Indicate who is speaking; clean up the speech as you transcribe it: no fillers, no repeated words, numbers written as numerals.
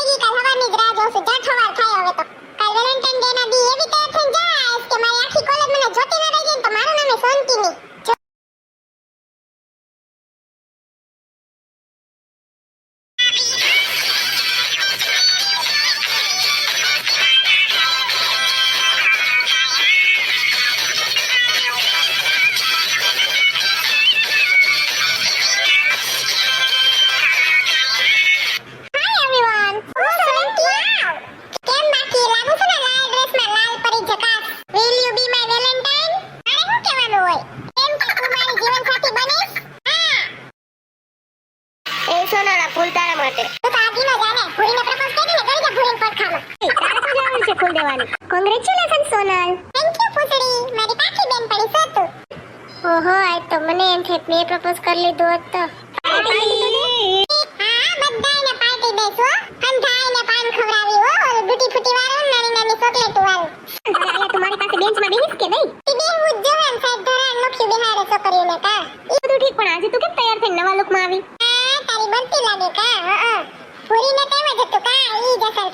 Speaker 1: લાગી કાલ હવાની જ રાહ જોઉં છું જા ઠવાર થાય હવે તો કાલ વેલેન્ટાઇન ડે ના દી એવી તૈયાર થઈને જાઈશ કે મારી આખી કોલેજ મને જોતી ન રહી જાય ને તો મારું નામ શાંતિ ની
Speaker 2: સોનાના ફૂલ તારા માટે
Speaker 1: તો આજી ન જાને ભૂરીને પ્રપોઝ કરી ને કરી દે ભૂરીને પડખામાં
Speaker 2: તારે શું જવાનું છે ફૂલ દેવાની
Speaker 1: કોંગ્રેચ્યુલેશન સોનલ થેન્ક યુ પૂછડી મારી પાકી બેન પડી છે તું
Speaker 2: ઓહો આ તો મને એમ છે મેં પ્રપોઝ કરી લીધું હોત તો
Speaker 1: હા બધાને પાર્ટી દેશો હંધાઈને પાન ખવડાવી હો ઓલ ડૂટી ફૂટી વાળો નાની નાની ચોકલેટ વાળો
Speaker 2: અરે તમારી પાસે બેન્ચમાં બેહીશ કે નહીં
Speaker 1: ઈ બેહું જ જોવે સાહેબ ધરાણ નોખી બિહારે છોકરીઓને કા
Speaker 2: એ બધું ઠીક પણ આજે તું કેમ તૈયાર થઈને નવા લુકમાં આવી
Speaker 1: તારી બનતી લાગે કા ભૂરીને તેમ જ હતું કા ઈ જ અસર